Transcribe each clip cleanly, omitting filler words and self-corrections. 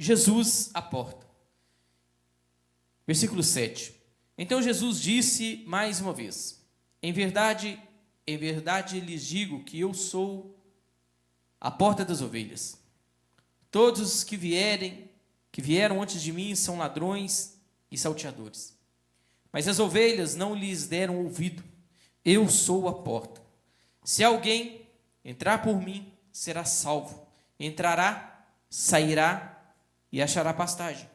Jesus à porta. Versículo 7. Então Jesus disse mais uma vez: em verdade lhes digo que eu sou a porta das ovelhas. Todos os que vieram antes de mim são ladrões e salteadores. Mas as ovelhas não lhes deram ouvido. Eu sou a porta. Se alguém entrar por mim, será salvo. Entrará, sairá e achará pastagem.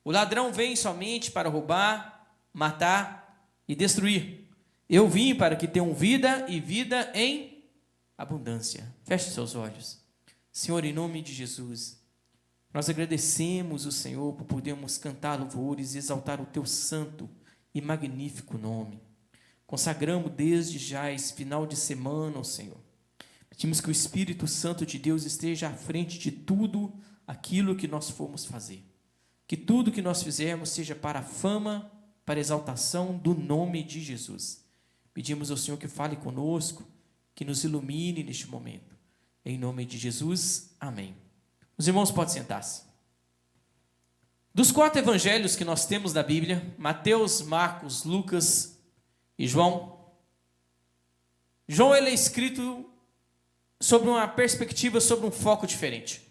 O ladrão vem somente para roubar, matar e destruir. Eu vim para que tenham vida e vida em abundância. Feche seus olhos. Senhor, em nome de Jesus, nós agradecemos o Senhor por podermos cantar louvores e exaltar o teu santo e magnífico nome. Consagramos desde já esse final de semana ao Senhor. Pedimos que o Espírito Santo de Deus esteja à frente de tudo aquilo que nós formos fazer. Que tudo que nós fizermos seja para a fama, para a exaltação do nome de Jesus. Pedimos ao Senhor que fale conosco, que nos ilumine neste momento. Em nome de Jesus, amém. Os irmãos podem sentar-se. Dos 4 evangelhos que nós temos da Bíblia, Mateus, Marcos, Lucas e João, ele é escrito sobre uma perspectiva, sobre um foco diferente.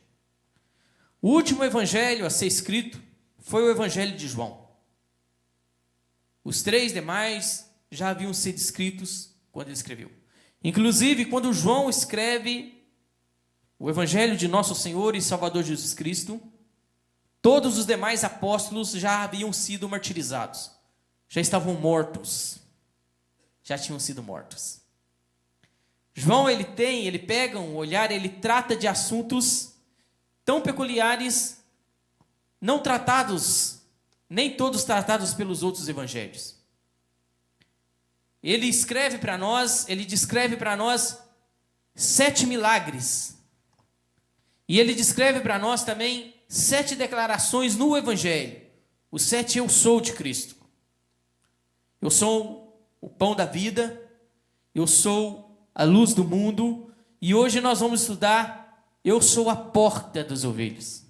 O último evangelho a ser escrito foi o evangelho de João. Os 3 demais já haviam sido escritos quando ele escreveu. Inclusive, quando João escreve o evangelho de nosso Senhor e Salvador Jesus Cristo, todos os demais apóstolos já haviam sido martirizados. Já estavam mortos. Já tinham sido mortos. João, ele pega um olhar, ele trata de assuntos tão peculiares, não tratados, nem todos tratados pelos outros evangelhos. Ele escreve para nós, ele descreve para nós 7 milagres. E ele descreve para nós também 7 declarações no evangelho. Os 7 eu sou de Cristo. Eu sou o pão da vida, eu sou a luz do mundo, e hoje nós vamos estudar, eu sou a porta das ovelhas.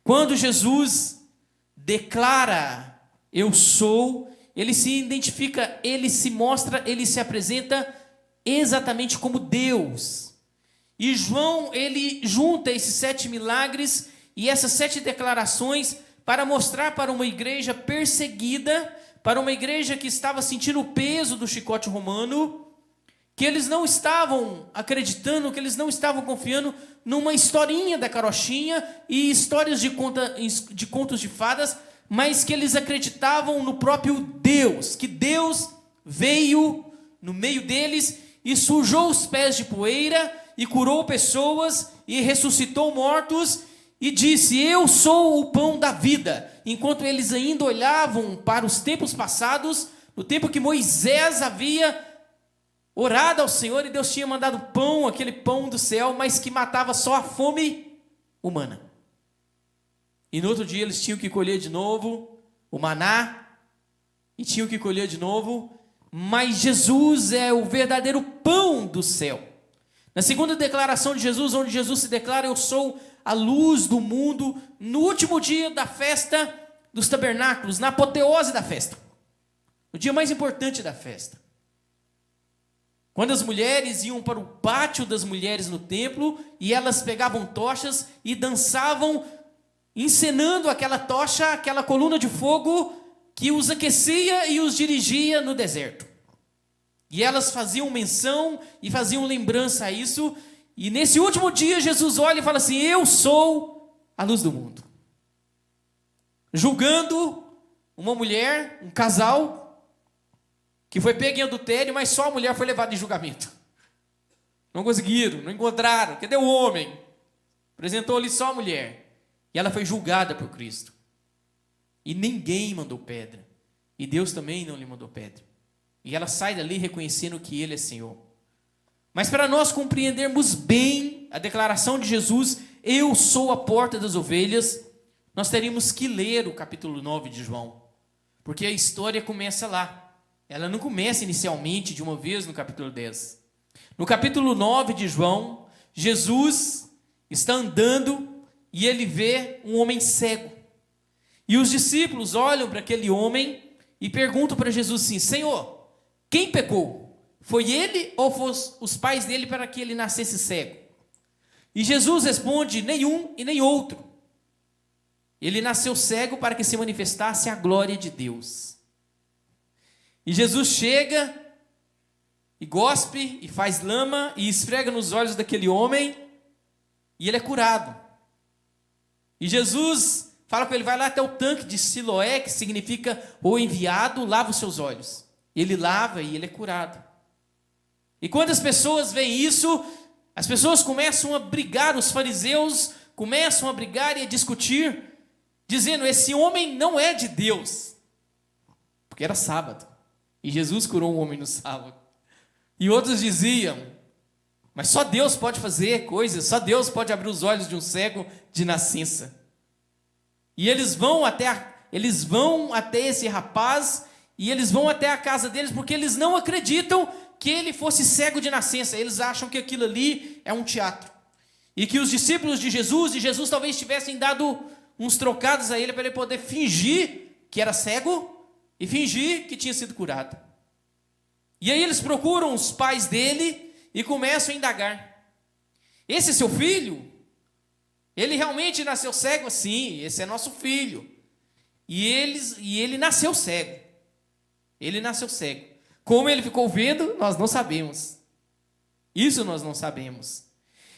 Quando Jesus declara, eu sou, ele se identifica, ele se mostra, ele se apresenta exatamente como Deus. E João, ele junta esses 7 milagres e essas 7 declarações para mostrar para uma igreja perseguida, para uma igreja que estava sentindo o peso do chicote romano, que eles não estavam acreditando, que eles não estavam confiando numa historinha da carochinha e histórias de contos de fadas, mas que eles acreditavam no próprio Deus, que Deus veio no meio deles e sujou os pés de poeira e curou pessoas e ressuscitou mortos e disse, eu sou o pão da vida. Enquanto eles ainda olhavam para os tempos passados, no tempo que Moisés havia orado ao Senhor e Deus tinha mandado pão, aquele pão do céu, mas que matava só a fome humana. E no outro dia eles tinham que colher de novo o maná, e tinham que colher de novo, mas Jesus é o verdadeiro pão do céu. Na segunda declaração de Jesus, onde Jesus se declara, eu sou a luz do mundo, no último dia da festa dos tabernáculos, na apoteose da festa, o dia mais importante da festa. Quando as mulheres iam para o pátio das mulheres no templo, e elas pegavam tochas e dançavam, encenando aquela tocha, aquela coluna de fogo que os aquecia e os dirigia no deserto. E elas faziam menção e faziam lembrança a isso. E nesse último dia Jesus olha e fala assim, eu sou a luz do mundo. Julgando uma mulher, um casal, que foi pego em adultério, mas só a mulher foi levada em julgamento. Não conseguiram, não encontraram. Cadê o homem? Apresentou ali só a mulher. E ela foi julgada por Cristo. E ninguém mandou pedra. E Deus também não lhe mandou pedra. E ela sai dali reconhecendo que Ele é Senhor. Mas para nós compreendermos bem a declaração de Jesus, eu sou a porta das ovelhas, nós teríamos que ler o capítulo 9 de João. Porque a história começa lá. Ela não começa inicialmente de uma vez no capítulo 10. No capítulo 9 de João, Jesus está andando e ele vê um homem cego. E os discípulos olham para aquele homem e perguntam para Jesus assim: Senhor, quem pecou? Foi ele ou foram os pais dele para que ele nascesse cego? E Jesus responde: nenhum e nem outro. Ele nasceu cego para que se manifestasse a glória de Deus. E Jesus chega e gospe e faz lama e esfrega nos olhos daquele homem e ele é curado. E Jesus fala com ele: vai lá até o tanque de Siloé, que significa o enviado, lava os seus olhos. Ele lava e ele é curado. E quando as pessoas veem isso, as pessoas começam a brigar, os fariseus começam a brigar e a discutir, dizendo: esse homem não é de Deus, porque era sábado, e Jesus curou um homem no sábado. E outros diziam: mas só Deus pode fazer coisas, só Deus pode abrir os olhos de um cego de nascença. E eles vão até esse rapaz, e eles vão até a casa deles, porque eles não acreditam que ele fosse cego de nascença. Eles acham que aquilo ali é um teatro. E que os discípulos de Jesus talvez tivessem dado uns trocados a ele para ele poder fingir que era cego e fingir que tinha sido curado. E aí eles procuram os pais dele e começam a indagar: esse é seu filho? Ele realmente nasceu cego? Sim, esse é nosso filho. E ele nasceu cego. Ele nasceu cego. Como ele ficou vendo, nós não sabemos. Isso nós não sabemos.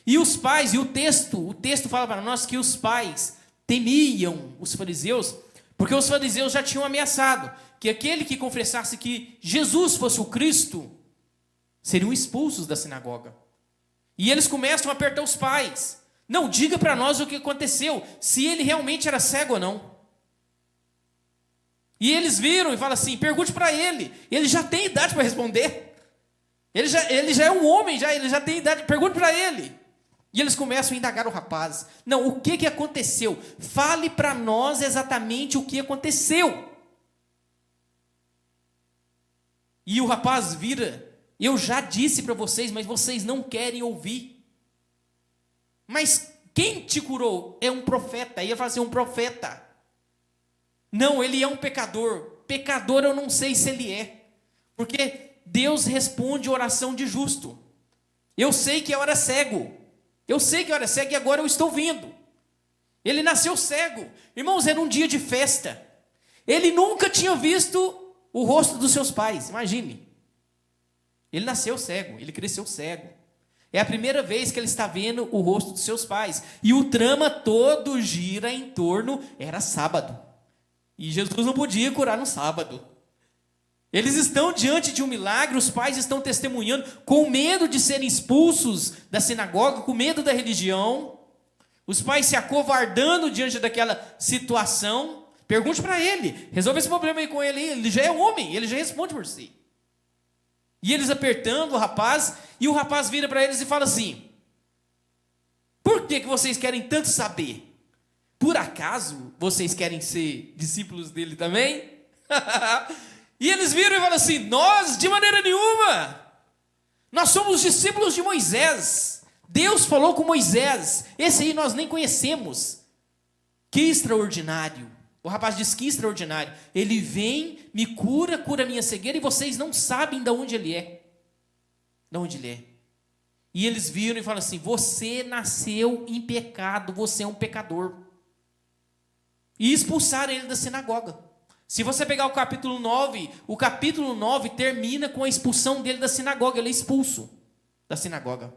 E os pais, e o texto fala para nós que os pais temiam os fariseus, porque os fariseus já tinham ameaçado que aquele que confessasse que Jesus fosse o Cristo seriam expulsos da sinagoga. E eles começam a apertar os pais: não, diga para nós o que aconteceu, se ele realmente era cego ou não. E eles viram e falam assim: pergunte para ele já tem idade para responder. Ele já é um homem, ele já tem idade, pergunte para ele. E eles começam a indagar o rapaz: não, o que aconteceu? Fale para nós exatamente o que aconteceu. E o rapaz vira: eu já disse para vocês, mas vocês não querem ouvir. Mas quem te curou? É um profeta. Aí ele fala assim: um profeta. Não, ele é um pecador. Pecador eu não sei se ele é, porque Deus responde oração de justo. Eu sei que eu era cego. Eu sei que eu era cego e agora eu estou vendo. Ele nasceu cego. Irmãos, era um dia de festa. Ele nunca tinha visto o rosto dos seus pais. Imagine. Ele nasceu cego, ele cresceu cego. É a primeira vez que ele está vendo o rosto dos seus pais. E o trama todo gira em torno, era sábado. E Jesus não podia curar no sábado. Eles estão diante de um milagre, os pais estão testemunhando, com medo de serem expulsos da sinagoga, com medo da religião. Os pais se acovardando diante daquela situação. Pergunte para ele, resolve esse problema aí com ele já é homem, ele já responde por si. E eles apertando o rapaz, e o rapaz vira para eles e fala assim: por que vocês querem tanto saber? Por acaso vocês querem ser discípulos dele também? E eles viram e falam assim: nós, de maneira nenhuma. Nós somos discípulos de Moisés. Deus falou com Moisés. Esse aí nós nem conhecemos. Que extraordinário. O rapaz diz: que extraordinário. Ele vem, me cura a minha cegueira, e vocês não sabem de onde ele é. De onde ele é. E eles viram e falam assim: você nasceu em pecado, você é um pecador. E expulsaram ele da sinagoga. Se você pegar o capítulo 9 termina com a expulsão dele da sinagoga. Ele é expulso da sinagoga.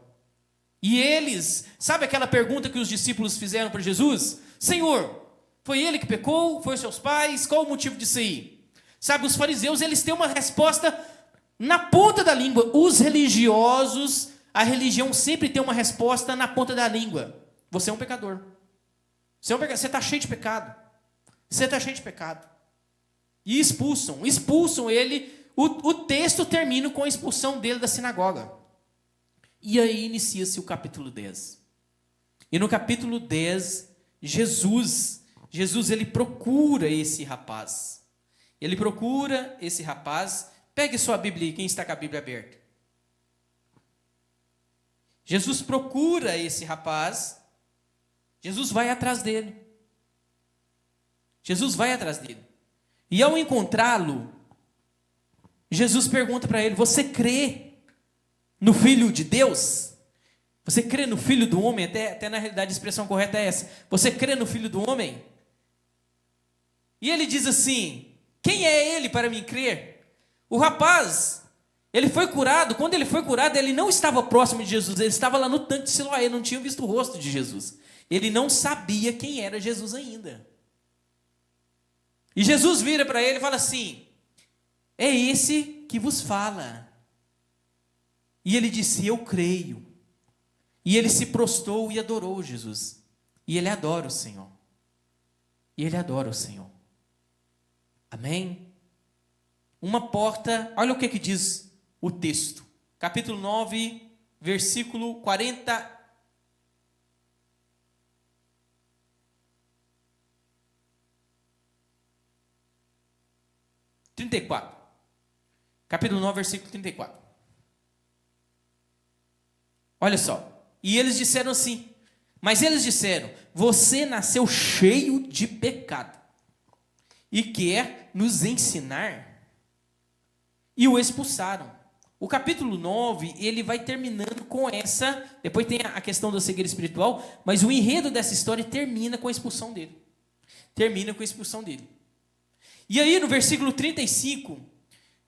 E eles, sabe aquela pergunta que os discípulos fizeram para Jesus? Senhor, foi ele que pecou? Foi os seus pais? Qual o motivo disso aí? Sabe, os fariseus, eles têm uma resposta na ponta da língua. Os religiosos, a religião sempre tem uma resposta na ponta da língua. Você é um pecador. Você está cheio de pecado. Você está cheio de pecado. E expulsam ele. O texto termina com a expulsão dele da sinagoga. E aí inicia-se o capítulo 10. E no capítulo 10, Jesus ele procura esse rapaz. Ele procura esse rapaz. Pegue sua Bíblia aí, quem está com a Bíblia aberta. Jesus procura esse rapaz. Jesus vai atrás dele. Jesus vai atrás dele. E ao encontrá-lo, Jesus pergunta para ele: você crê no Filho de Deus? Você crê no Filho do Homem? Até na realidade a expressão correta é essa. Você crê no Filho do Homem? E ele diz assim: quem é ele para mim crer? O rapaz, ele foi curado. Quando ele foi curado, ele não estava próximo de Jesus. Ele estava lá no tanque de Siloé. Ele não tinha visto o rosto de Jesus. Ele não sabia quem era Jesus ainda. E Jesus vira para ele e fala assim: é esse que vos fala. E ele disse: eu creio. E ele se prostrou e adorou Jesus. E ele adora o Senhor. E ele adora o Senhor. Amém? Uma porta, olha o que diz o texto. Capítulo 9, versículo 40. Capítulo 9, versículo 34. Olha só. E eles disseram assim, mas eles disseram: você nasceu cheio de pecado e quer nos ensinar? E o expulsaram. O capítulo 9, ele vai terminando com essa, depois tem a questão da cegueira espiritual, mas o enredo dessa história termina com a expulsão dele. Termina com a expulsão dele. E aí no versículo 35,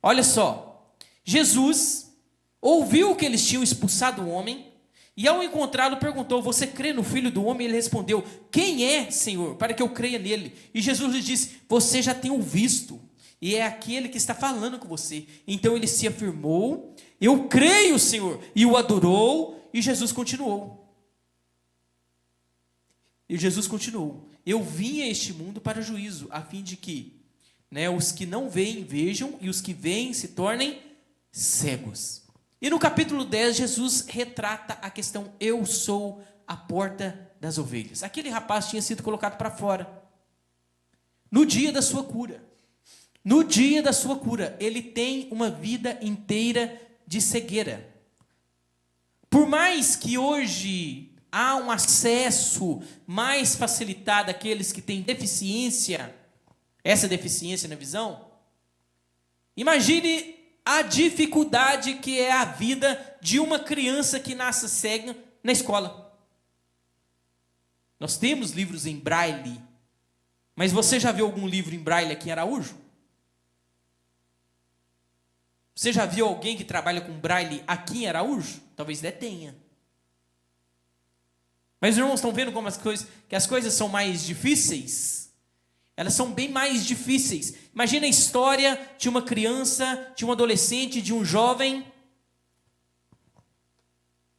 olha só, Jesus ouviu que eles tinham expulsado o homem, e ao encontrá-lo perguntou: você crê no Filho do Homem? Ele respondeu: quem é, Senhor, para que eu creia nele? E Jesus lhe disse: você já tem o visto, e é aquele que está falando com você. Então ele se afirmou: eu creio, Senhor, e o adorou. E Jesus continuou. Eu vim a este mundo para juízo, a fim de que os que não veem vejam, e os que veem se tornem cegos. E no capítulo 10, Jesus retrata a questão: eu sou a porta das ovelhas. Aquele rapaz tinha sido colocado para fora. No dia da sua cura. No dia da sua cura, ele tem uma vida inteira de cegueira. Por mais que hoje há um acesso mais facilitado àqueles que têm deficiência, essa deficiência na visão, imagine a dificuldade que é a vida de uma criança que nasce cega na escola. Nós temos livros em braille, mas você já viu algum livro em braille aqui em Araújo? Você já viu alguém que trabalha com braille aqui em Araújo? Talvez até tenha. Mas os irmãos estão vendo como as coisas são mais difíceis? Elas são bem mais difíceis. Imagina a história de uma criança, de um adolescente, de um jovem,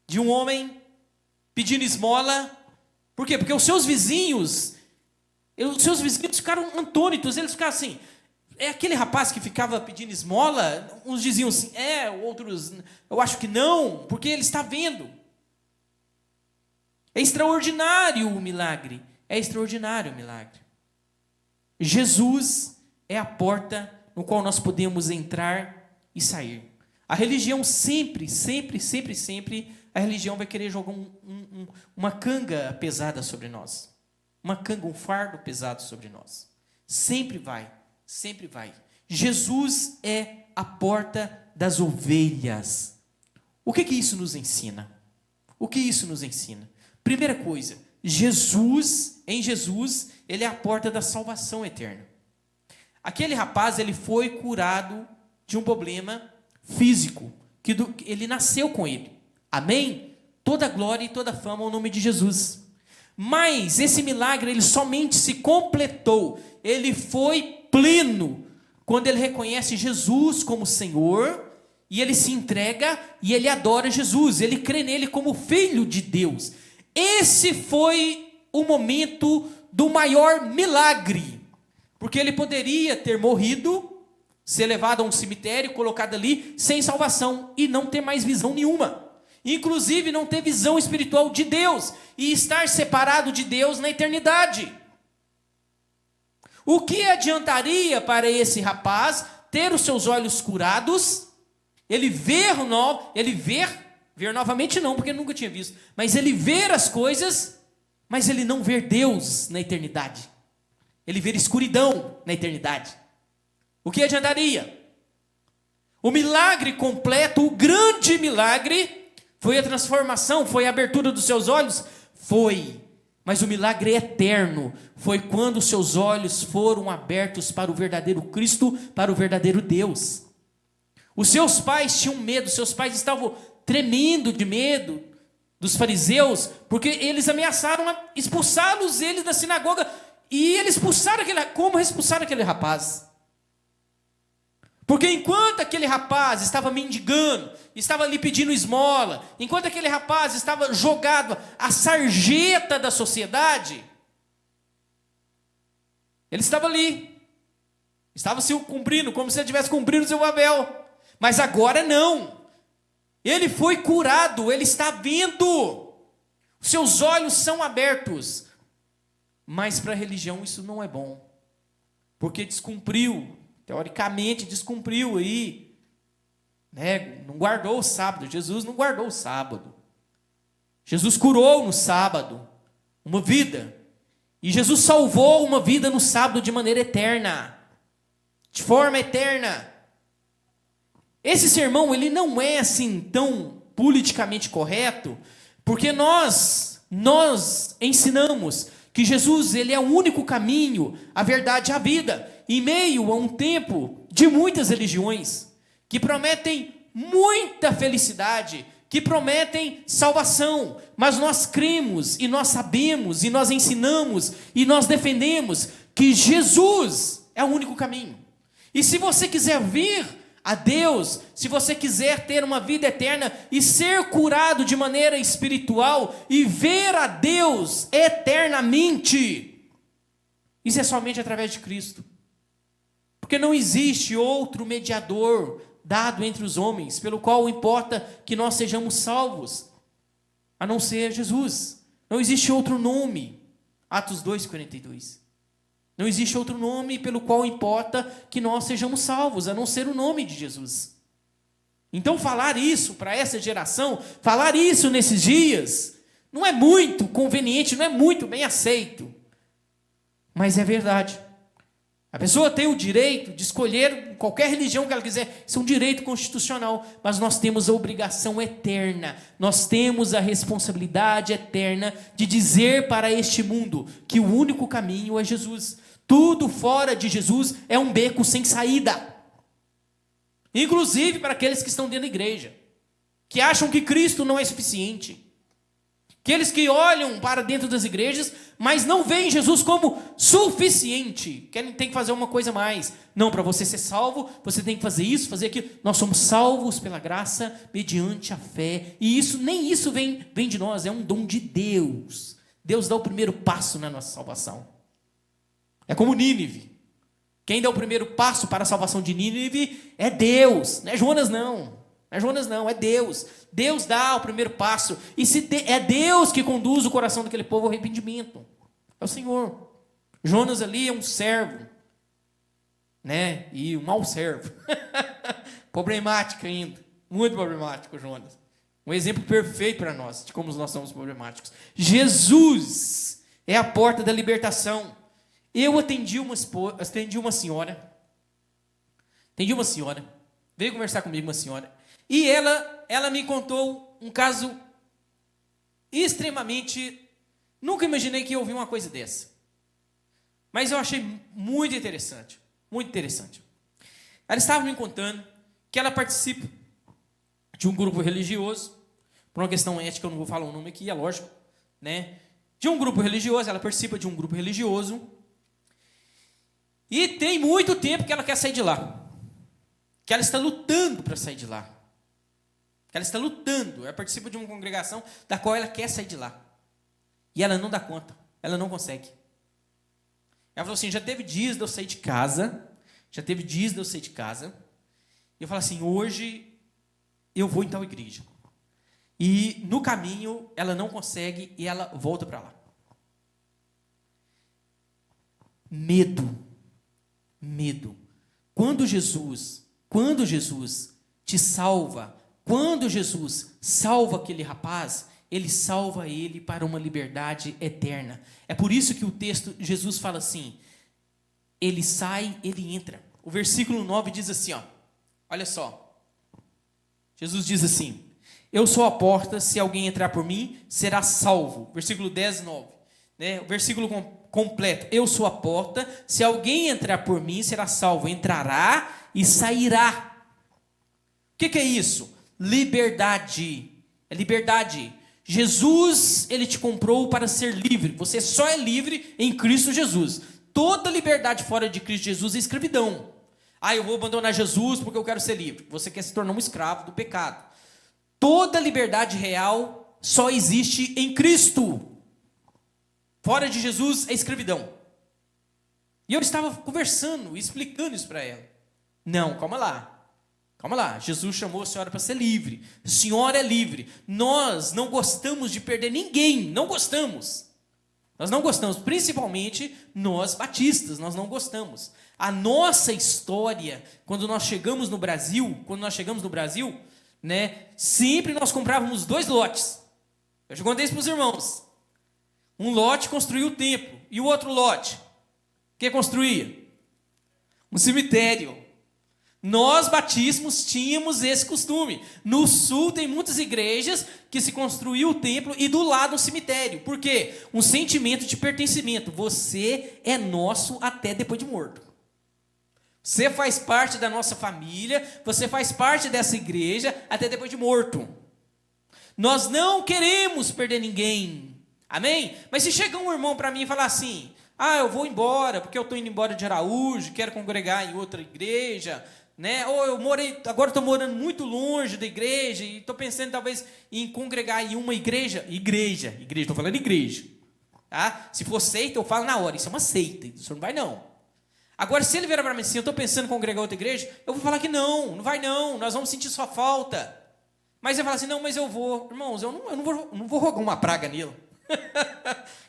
de um homem pedindo esmola. Por quê? Porque os seus vizinhos ficaram atônitos. Eles ficaram assim: é aquele rapaz que ficava pedindo esmola? Uns diziam assim, outros, eu acho que não, porque ele está vendo. É extraordinário o milagre. É extraordinário o milagre. Jesus é a porta no qual nós podemos entrar e sair. A religião sempre, a religião vai querer jogar uma canga pesada sobre nós. Uma canga, um fardo pesado sobre nós. Sempre vai. Jesus é a porta das ovelhas. O que isso nos ensina? Primeira coisa, em Jesus, ele é a porta da salvação eterna. Aquele rapaz, ele foi curado de um problema físico, que ele nasceu com ele. Amém? Toda glória e toda fama ao nome de Jesus. Mas esse milagre, ele somente se completou, ele foi pleno, quando ele reconhece Jesus como Senhor, e ele se entrega, e ele adora Jesus, ele crê nele como Filho de Deus. Esse foi o momento do maior milagre, porque ele poderia ter morrido, ser levado a um cemitério, colocado ali, sem salvação, e não ter mais visão nenhuma. Inclusive não ter visão espiritual de Deus, e estar separado de Deus na eternidade. O que adiantaria para esse rapaz ter os seus olhos curados, ele ver novamente não, porque ele nunca tinha visto, mas ele ver as coisas mas ele não vê Deus na eternidade. Ele vê escuridão na eternidade. O que adiantaria? O milagre completo, o grande milagre, foi a transformação, foi a abertura dos seus olhos? Foi. Mas o milagre eterno foi quando os seus olhos foram abertos para o verdadeiro Cristo, para o verdadeiro Deus. Os seus pais tinham medo, seus pais estavam tremendo de medo dos fariseus, porque eles ameaçaram expulsá-los eles da sinagoga, e eles expulsaram aquele rapaz? Porque enquanto aquele rapaz estava mendigando, estava ali pedindo esmola, enquanto aquele rapaz estava jogado à sarjeta da sociedade, ele estava ali, estava se cumprindo, como se ele estivesse cumprindo o seu papel. Mas agora não, ele foi curado, ele está vendo, seus olhos são abertos. Mas para a religião isso não é bom, porque descumpriu, teoricamente descumpriu aí, né? Não guardou o sábado. Jesus não guardou o sábado. Jesus curou no sábado uma vida, e Jesus salvou uma vida no sábado de maneira eterna, de forma eterna. Esse sermão, ele não é assim tão politicamente correto, porque nós ensinamos que Jesus, ele é o único caminho, a verdade e a vida, em meio a um tempo de muitas religiões, que prometem muita felicidade, que prometem salvação, mas nós cremos, e nós sabemos, e nós ensinamos, e nós defendemos, que Jesus é o único caminho. E se você quiser vir a Deus, se você quiser ter uma vida eterna e ser curado de maneira espiritual e ver a Deus eternamente, isso é somente através de Cristo. Porque não existe outro mediador dado entre os homens, pelo qual importa que nós sejamos salvos, a não ser Jesus. Não existe outro nome. Atos 2:42. Não existe outro nome pelo qual importa que nós sejamos salvos, a não ser o nome de Jesus. Então falar isso para essa geração, falar isso nesses dias, não é muito conveniente, não é muito bem aceito. Mas é verdade. A pessoa tem o direito de escolher qualquer religião que ela quiser, isso é um direito constitucional, mas nós temos a obrigação eterna, nós temos a responsabilidade eterna de dizer para este mundo que o único caminho é Jesus. Tudo fora de Jesus é um beco sem saída. Inclusive para aqueles que estão dentro da igreja, que acham que Cristo não é suficiente. Aqueles que olham para dentro das igrejas, mas não veem Jesus como suficiente. Tem que fazer uma coisa a mais. Não, para você ser salvo, você tem que fazer isso, fazer aquilo. Nós somos salvos pela graça, mediante a fé. E nem isso vem de nós, é um dom de Deus. Deus dá o primeiro passo na nossa salvação. É como Nínive. Quem dá o primeiro passo para a salvação de Nínive é Deus. Não é Jonas, não. Não é Jonas, não. É Deus. Deus dá o primeiro passo. E é Deus que conduz o coração daquele povo ao arrependimento. É o Senhor. Jonas ali é um servo, né? E um mau servo. Problemático ainda. Muito problemático, Jonas. Um exemplo perfeito para nós, de como nós somos problemáticos. Jesus é a porta da libertação. Eu atendi uma senhora, veio conversar comigo uma senhora, e ela me contou um caso extremamente, nunca imaginei que ia ouvir uma coisa dessa, mas eu achei muito interessante, muito interessante. Ela estava me contando que ela participa de um grupo religioso, por uma questão ética, eu não vou falar o nome aqui, é lógico, né? De um grupo religioso, ela participa de um grupo religioso, e tem muito tempo que ela quer sair de lá. Que ela está lutando para sair de lá. Que ela está lutando. Ela participa de uma congregação da qual ela quer sair de lá. E ela não dá conta. Ela não consegue. Ela falou assim, já teve dias de eu sair de casa. E eu falo assim, hoje eu vou em tal igreja. E no caminho ela não consegue e ela volta para lá. Medo. Quando Jesus te salva, quando Jesus salva aquele rapaz, ele salva ele para uma liberdade eterna. É por isso que o texto, Jesus fala assim, ele sai, ele entra. O versículo 9 diz assim, ó, olha só. Jesus diz assim, eu sou a porta, se alguém entrar por mim, será salvo. Versículo 10, 9. Né? O versículo completo, eu sou a porta, se alguém entrar por mim, será salvo. Entrará e sairá. O que é isso? Liberdade. É liberdade. Jesus, ele te comprou para ser livre. Você só é livre em Cristo Jesus. Toda liberdade fora de Cristo Jesus é escravidão. Eu vou abandonar Jesus porque eu quero ser livre. Você quer se tornar um escravo do pecado. Toda liberdade real só existe em Cristo. Fora de Jesus é escravidão. E eu estava conversando, explicando isso para ela. Não, calma lá. Calma lá, Jesus chamou a senhora para ser livre. A senhora é livre. Nós não gostamos de perder ninguém. Não gostamos. Nós não gostamos, principalmente nós batistas, nós não gostamos. A nossa história, quando nós chegamos no Brasil, né, sempre nós comprávamos 2 lotes. Eu já contei isso para os irmãos. Um lote construía o templo, e o outro lote, o que construía? Um cemitério. Nós batismos tínhamos esse costume. No sul tem muitas igrejas que se construiu o templo e do lado o cemitério. Por quê? Um sentimento de pertencimento. Você é nosso até depois de morto. Você faz parte da nossa família, você faz parte dessa igreja até depois de morto. Nós não queremos perder ninguém. Amém? Mas se chegar um irmão para mim e falar assim, eu vou embora, porque eu estou indo embora de Araújo, quero congregar em outra igreja, né? Ou agora estou morando muito longe da igreja e estou pensando talvez em congregar em uma igreja, estou falando igreja, tá? Se for seita, eu falo na hora, isso é uma seita, o senhor não vai não. Agora, se ele vier para mim assim, eu estou pensando em congregar em outra igreja, eu vou falar que não vai não, nós vamos sentir sua falta. Mas ele fala assim, não, mas eu vou. Irmãos, eu não vou rogar uma praga nele.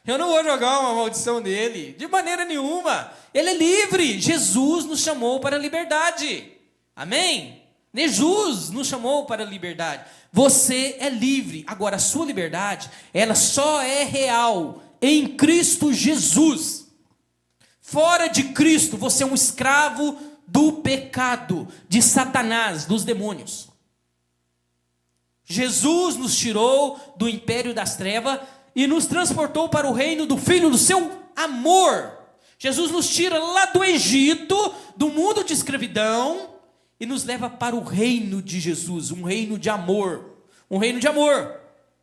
Eu não vou jogar uma maldição nele, de maneira nenhuma. Ele é livre. Jesus nos chamou para a liberdade. Amém? Jesus nos chamou para a liberdade. Você é livre. Agora, a sua liberdade, ela só é real em Cristo Jesus. Fora de Cristo, você é um escravo do pecado, de Satanás, dos demônios. Jesus nos tirou do império das trevas e nos transportou para o reino do Filho do seu amor. Jesus nos tira lá do Egito, do mundo de escravidão, e nos leva para o reino de Jesus, um reino de amor. Um reino de amor.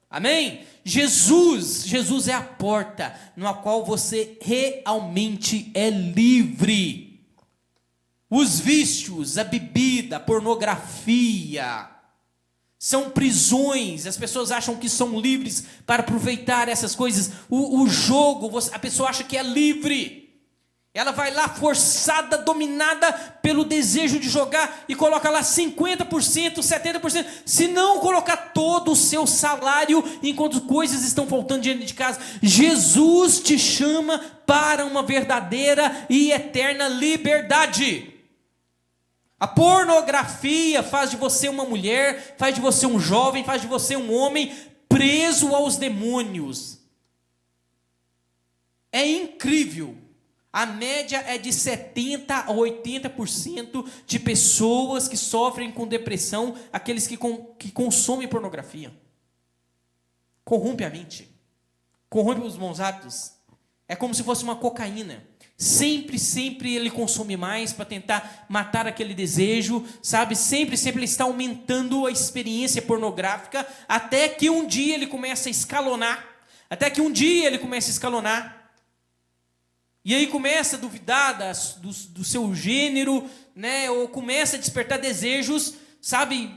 Amém? Jesus é a porta na qual você realmente é livre. Os vícios, a bebida, a pornografia, são prisões. As pessoas acham que são livres para aproveitar essas coisas. O jogo, a pessoa acha que é livre. Ela vai lá forçada, dominada pelo desejo de jogar e coloca lá 50%, 70%. Se não colocar todo o seu salário enquanto coisas estão faltando diante de casa. Jesus te chama para uma verdadeira e eterna liberdade. A pornografia faz de você uma mulher, faz de você um jovem, faz de você um homem preso aos demônios. É incrível. A média é de 70% a 80% de pessoas que sofrem com depressão, aqueles que consomem pornografia. Corrompe a mente. Corrompe os bons hábitos. É como se fosse uma cocaína. Sempre ele consome mais para tentar matar aquele desejo, sabe? Sempre ele está aumentando a experiência pornográfica, até que um dia ele começa a escalonar. E aí começa a duvidar do seu gênero, né? Ou começa a despertar desejos, sabe,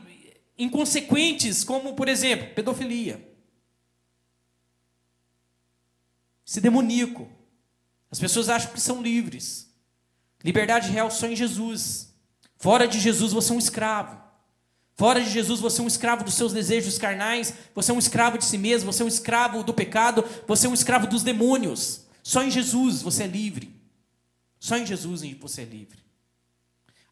inconsequentes, como, por exemplo, pedofilia. Esse demoníaco. As pessoas acham que são livres. Liberdade real só em Jesus. Fora de Jesus você é um escravo. Fora de Jesus você é um escravo dos seus desejos carnais. Você é um escravo de si mesmo. Você é um escravo do pecado. Você é um escravo dos demônios. Só em Jesus você é livre. Só em Jesus você é livre.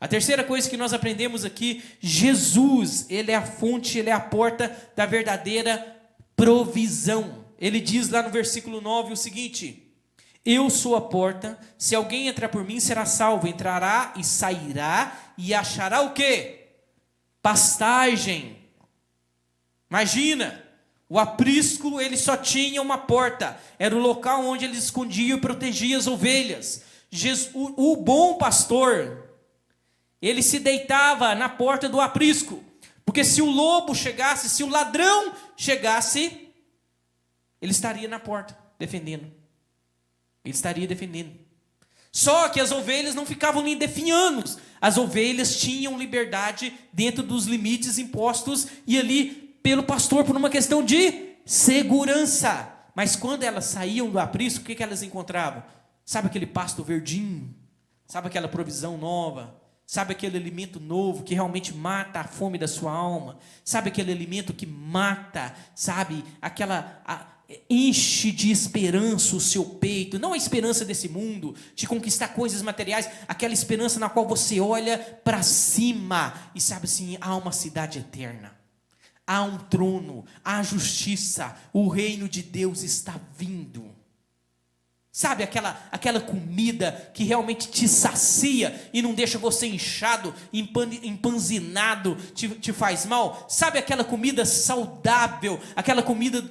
A terceira coisa que nós aprendemos aqui, Jesus, ele é a fonte, ele é a porta da verdadeira provisão. Ele diz lá no versículo 9 o seguinte: eu sou a porta, se alguém entrar por mim será salvo, entrará e sairá e achará o quê? Pastagem. Imagina, o aprisco ele só tinha uma porta, era o local onde ele escondia e protegia as ovelhas. O bom pastor, ele se deitava na porta do aprisco, porque se o lobo chegasse, se o ladrão chegasse, ele estaria na porta, defendendo. Ele estaria defendendo. Só que as ovelhas não ficavam nem definhando. As ovelhas tinham liberdade dentro dos limites impostos e ali pelo pastor por uma questão de segurança. Mas quando elas saíam do aprisco, o que elas encontravam? Sabe aquele pasto verdinho? Sabe aquela provisão nova? Sabe aquele alimento novo que realmente mata a fome da sua alma? Sabe aquele alimento que mata, sabe, enche de esperança o seu peito, não a esperança desse mundo, de conquistar coisas materiais, aquela esperança na qual você olha para cima e sabe assim, há uma cidade eterna, há um trono, há justiça, o reino de Deus está vindo. Sabe aquela comida que realmente te sacia e não deixa você inchado, empanzinado, te faz mal? Sabe aquela comida saudável, aquela comida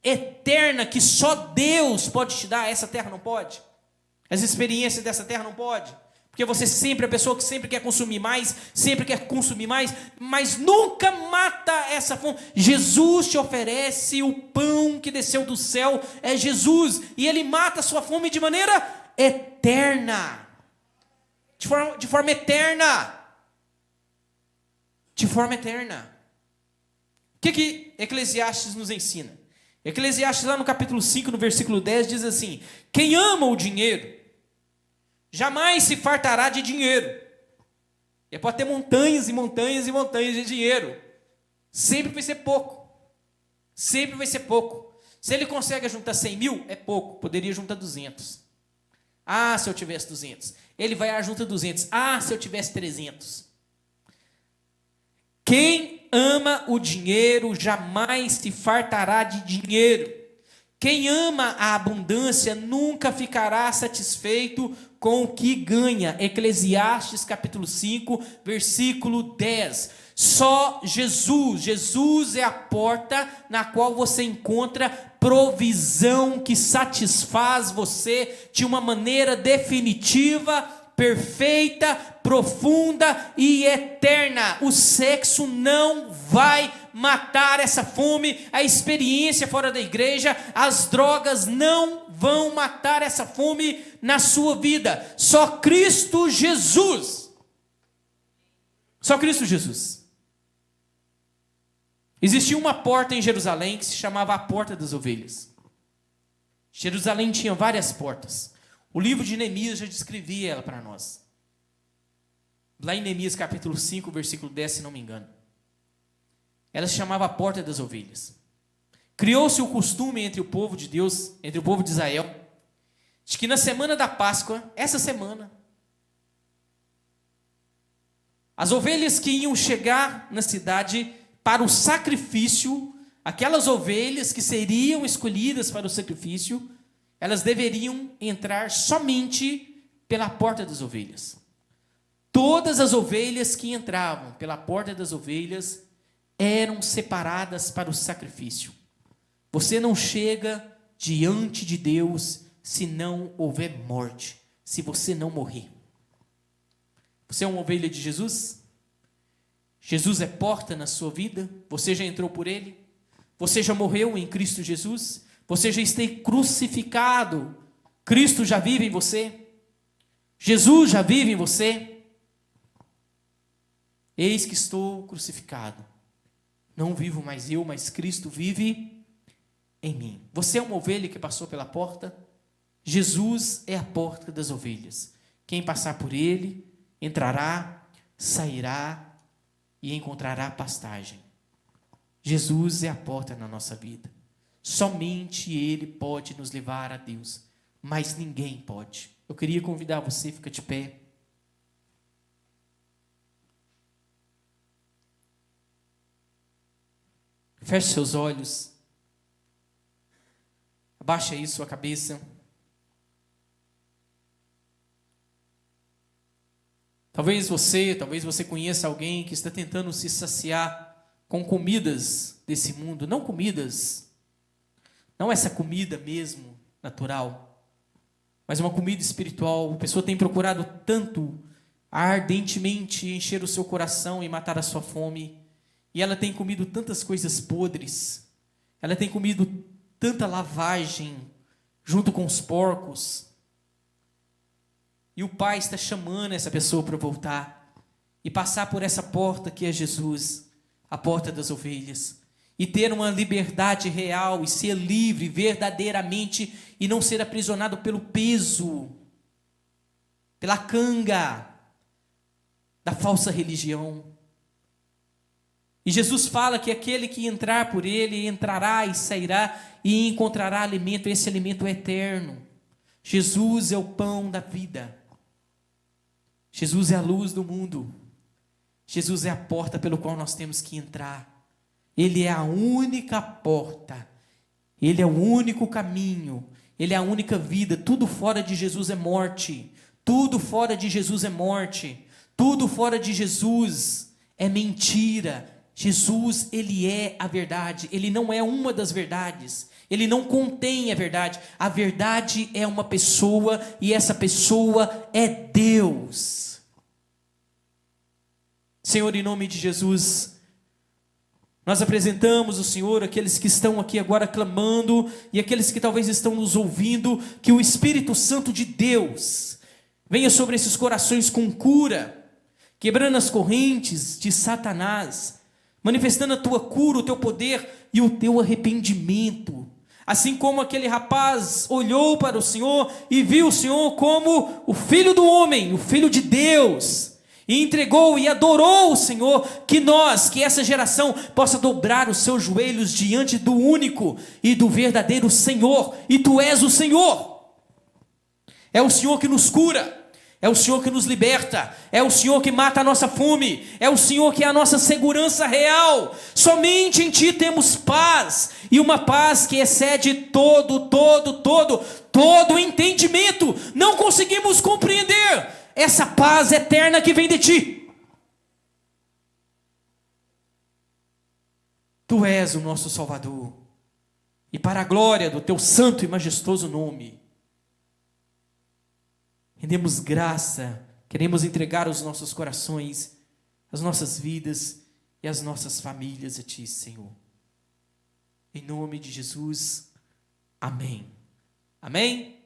eterna que só Deus pode te dar? Essa terra não pode. As experiências dessa terra não pode. Porque você sempre é a pessoa que sempre quer consumir mais, mas nunca mata essa fome. Jesus te oferece o pão que desceu do céu, é Jesus, e Ele mata a sua fome de maneira eterna. De forma eterna. De forma eterna. O que Eclesiastes nos ensina? Eclesiastes lá no capítulo 5, no versículo 10, diz assim: quem ama o dinheiro jamais se fartará de dinheiro. Ele pode ter montanhas e montanhas e montanhas de dinheiro. Sempre vai ser pouco. Sempre vai ser pouco. Se ele consegue juntar 100 mil, é pouco. Poderia juntar 200. Ah, se eu tivesse 200. Ele vai juntar 200. Ah, se eu tivesse 300. Quem ama o dinheiro jamais se fartará de dinheiro. Quem ama a abundância nunca ficará satisfeito com o que ganha. Eclesiastes capítulo 5, versículo 10. Só Jesus é a porta na qual você encontra provisão que satisfaz você de uma maneira definitiva, perfeita, profunda e eterna. O sexo não vai matar essa fome, a experiência fora da igreja, as drogas não vão matar essa fome na sua vida. Só Cristo Jesus. Só Cristo Jesus. Existia uma porta em Jerusalém que se chamava a Porta das Ovelhas. Jerusalém tinha várias portas. O livro de Neemias já descrevia ela para nós. Lá em Neemias capítulo 5, versículo 10, se não me engano. Ela se chamava a Porta das Ovelhas. Criou-se o costume entre o povo de Deus, entre o povo de Israel, de que na semana da Páscoa, essa semana, as ovelhas que iam chegar na cidade para o sacrifício, aquelas ovelhas que seriam escolhidas para o sacrifício, elas deveriam entrar somente pela Porta das Ovelhas. Todas as ovelhas que entravam pela Porta das Ovelhas eram separadas para o sacrifício. Você não chega diante de Deus se não houver morte, se você não morrer. Você é uma ovelha de Jesus? Jesus é porta na sua vida? Você já entrou por Ele? Você já morreu em Cristo Jesus? Você já está crucificado? Cristo já vive em você? Jesus já vive em você? Eis que estou crucificado. Não vivo mais eu, mas Cristo vive em mim. Você é uma ovelha que passou pela porta? Jesus é a porta das ovelhas. Quem passar por Ele, entrará, sairá e encontrará pastagem. Jesus é a porta na nossa vida. Somente Ele pode nos levar a Deus, mas ninguém pode. Eu queria convidar você, fica de pé. Feche seus olhos. Abaixe aí sua cabeça. Talvez você conheça alguém que está tentando se saciar com comidas desse mundo, não comidas, não essa comida mesmo, natural, mas uma comida espiritual. A pessoa tem procurado tanto, ardentemente, encher o seu coração e matar a sua fome, e ela tem comido tantas coisas podres, ela tem comido tanta lavagem junto com os porcos, e o Pai está chamando essa pessoa para voltar e passar por essa porta que é Jesus, a porta das ovelhas, e ter uma liberdade real e ser livre verdadeiramente e não ser aprisionado pelo peso, pela canga da falsa religião. E Jesus fala que aquele que entrar por ele entrará e sairá e encontrará alimento. Esse alimento é eterno. Jesus é o pão da vida. Jesus é a luz do mundo. Jesus é a porta pelo qual nós temos que entrar. Ele é a única porta. Ele é o único caminho. Ele é a única vida. Tudo fora de Jesus é morte. Tudo fora de Jesus é morte. Tudo fora de Jesus é mentira. Jesus, ele é a verdade. Ele não é uma das verdades. Ele não contém a verdade. A verdade é uma pessoa e essa pessoa é Deus. Senhor, em nome de Jesus, nós apresentamos o Senhor, aqueles que estão aqui agora clamando e aqueles que talvez estão nos ouvindo, que o Espírito Santo de Deus venha sobre esses corações com cura, quebrando as correntes de Satanás, manifestando a tua cura, o teu poder e o teu arrependimento. Assim como aquele rapaz olhou para o Senhor e viu o Senhor como o Filho do homem, o Filho de Deus, e entregou e adorou o Senhor, que essa geração possa dobrar os seus joelhos diante do único e do verdadeiro Senhor, e Tu és o Senhor. É o Senhor que nos cura, é o Senhor que nos liberta, é o Senhor que mata a nossa fome, é o Senhor que é a nossa segurança real. Somente em Ti temos paz, e uma paz que excede todo entendimento. Não conseguimos compreender essa paz eterna que vem de Ti. Tu és o nosso Salvador, e para a glória do Teu santo e majestoso nome, rendemos graça, queremos entregar os nossos corações, as nossas vidas e as nossas famílias a Ti, Senhor. Em nome de Jesus, amém. Amém?